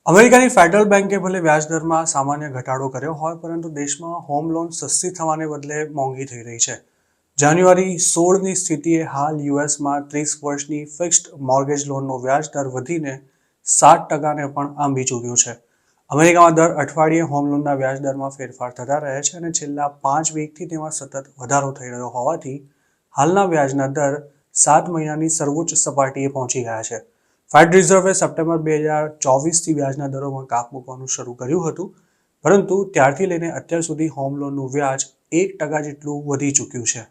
અમેરિકાની ફેડરલ બેન્કે ભલે વ્યાજદરમાં સામાન્ય ઘટાડો કર્યો હોય, પરંતુ દેશમાં હોમ લોન સસ્તી થવાને બદલે મોંઘી થઈ રહી છે. જાન્યુઆરી 16ની સ્થિતિએ હાલ યુએસમાં 30 વર્ષની ફિક્સ્ડ મોર્ગેજ લોનનો વ્યાજદર વધીને 7%ને પણ આંબી ચૂક્યો છે. અમેરિકામાં દર અઠવાડિયે હોમ લોનના વ્યાજદરમાં ફેરફાર થતા રહે છે અને છેલ્લા 5 વીકથી તેમાં સતત વધારો થઈ રહ્યો હોવાથી હાલના વ્યાજના દર 7 મહિનાની સર્વોચ્ચ સપાટીએ પહોંચી ગયા છે. ફેડ રિઝર્વે સપ્ટેમ્બર 2024થી વ્યાજના દરોમાં કાપ મૂકવાનું શરૂ કર્યું હતું, પરંતુ ત્યારથી લઈને અત્યાર સુધી હોમ લોનનું વ્યાજ 1% જેટલું વધી ચૂક્યું છે.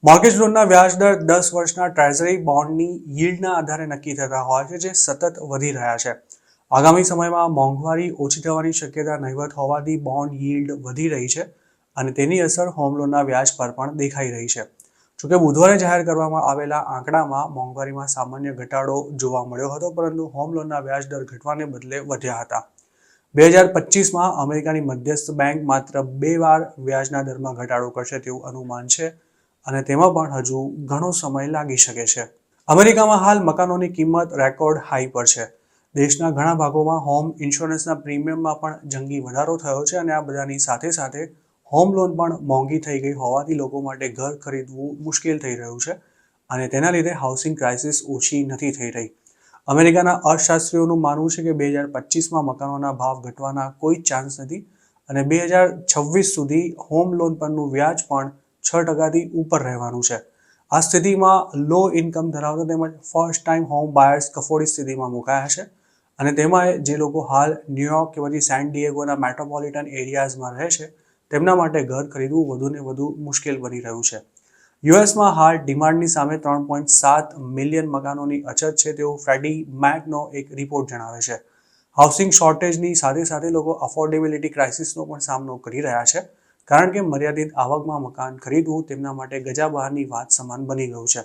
મોર્ગેજ લોનના વ્યાજ દર 10 વર્ષના ટ્રેઝરી બોન્ડની યીલ્ડના આધારે નક્કી થતા હોય છે, જે સતત વધી રહ્યા છે. આગામી સમયમાં મોંઘવારી ઓછી થવાની શક્યતા નહિવત હોવાથી બોન્ડ યીલ્ડ વધી રહી છે અને તેની અસર હોમ લોનના વ્યાજ પર પણ દેખાઈ રહી છે. જોકે બુધવારે જાહેર કરવામાં આવેલા આંકડામાં મોંઘવારીમાં સામાન્ય ઘટાડો જોવા મળ્યો હતો, પરંતુ હોમ લોનના વ્યાજ દર ઘટવાને બદલે વધ્યા હતા. 2025માં અમેરિકાની મધ્યસ્થ બેંક માત્ર 2 વાર વ્યાજના દરમાં ઘટાડો કરશે તેવું અનુમાન છે અને તેમાં પણ હજુ ઘણો સમય લાગી શકે છે. અમેરિકામાં હાલ મકાનોની કિંમત રેકોર્ડ હાઈ પર છે. દેશના ઘણા ભાગોમાં હોમ ઇન્સ્યોરન્સના પ્રીમિયમમાં પણ જંગી વધારો થયો છે અને આ બધાની સાથે સાથે હોમ લોન પણ મોંઘી થઈ ગઈ હોવાથી લોકો માટે ઘર ખરીદવું મુશ્કેલ થઈ રહ્યું છે અને તેના લીધે હાઉસિંગ ક્રાઇસિસ ઓછી નથી થઈ રહી. અમેરિકાના અર્થશાસ્ત્રીઓનું માનવું છે કે 2025માં મકાનોના ભાવ ઘટવાના કોઈ ચાન્સ નથી અને 2026 સુધી હોમ લોન પરનું વ્યાજ પણ 6%થી ઉપર રહેવાનું છે. આ સ્થિતિમાં લો ઇન્કમ ધરાવતા તેમજ ફર્સ્ટ ટાઈમ હોમ બાયર્સ કફોડી સ્થિતિમાં મુકાયા છે અને તેમાં જે લોકો હાલ ન્યુયોર્ક કે પછી સેન ડિએગોના મેટ્રોપોલિટન એરિયાઝમાં રહે છે, તેમના માટે ઘર ખરીદવું વધુને વધુ મુશ્કેલ બની રહ્યું છે. યુએસમાં હાલ ડિમાન્ડની સામે 3.7 મિલિયન મકાનોની અછત છે તેવું ફ્રેડી મેકનો એક રિપોર્ટ જણાવે છે. હાઉસિંગ શોર્ટેજની સાથે સાથે લોકો અફોર્ડેબિલિટી ક્રાઇસિસનો પણ સામનો કરી રહ્યા છે, કારણ કે મર્યાદિત આવકમાં મકાન ખરીદવું તેમના માટે ગજા બહારની વાત સમાન બની ગયું છે.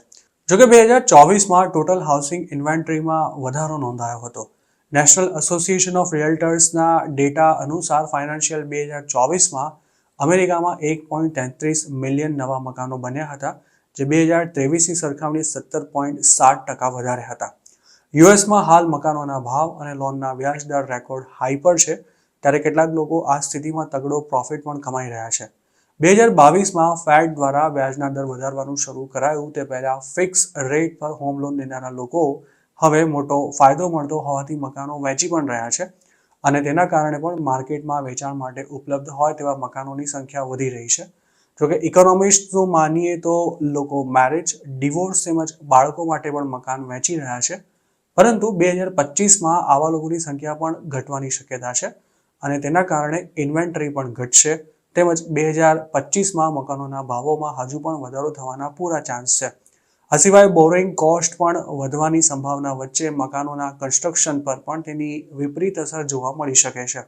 જોકે 2024માં ટોટલ હાઉસિંગ ઇન્વેન્ટરીમાં વધારો નોંધાયો હતો. નેશનલ એસોસિએશન ઓફ રિયલ્ટર્સના ડેટા અનુસાર ફાઇનાન્શિયલ 2024માં અમેરિકામાં 1.33 મિલિયન નવા મકાનો બન્યા હતા, જે 2023ની સરખામણીએ 17.7% વધારે હતા. યુએસમાં હાલ મકાનોના ભાવ અને લોનના વ્યાજ દર રેકોર્ડ હાઈ પર છે, ત્યારે કેટલાક લોકો આ સ્થિતિમાં તગડો પ્રોફિટ પણ કમાઈ રહ્યા છે. 2022માં ફેડ દ્વારા વ્યાજના દર વધારવાનું શરૂ કરાયું તે પહેલા ફિક્સ રેટ પર હોમ લોન લેનારા લોકો હવે મોટો ફાયદો મળતો હોવાથી મકાનો વેચી પણ રહ્યા છે અને તેના કારણે પણ માર્કેટમાં વેચાણ માટે ઉપલબ્ધ હોય તેવા મકાનોની સંખ્યા વધી રહી છે. જોકે ઇકોનોમિસ્ટનું માનીએ તો લોકો મેરેજ, ડિવોર્સ તેમજ બાળકો માટે પણ મકાન વેચી રહ્યા છે, પરંતુ 2025માં આવા લોકોની સંખ્યા પણ ઘટવાની શક્યતા છે અને તેના કારણે ઇન્વેન્ટરી પણ ઘટશે તેમજ 2025માં મકાનોના ભાવોમાં હજુ પણ વધારો થવાના પૂરા ચાન્સ છે. આ સિવાય બોરોઇંગ કોસ્ટ પણ વધવાની સંભાવના વચ્ચે મકાનોના કન્સ્ટ્રક્શન પર પણ તેની વિપરીત અસર જોવા મળી શકે છે.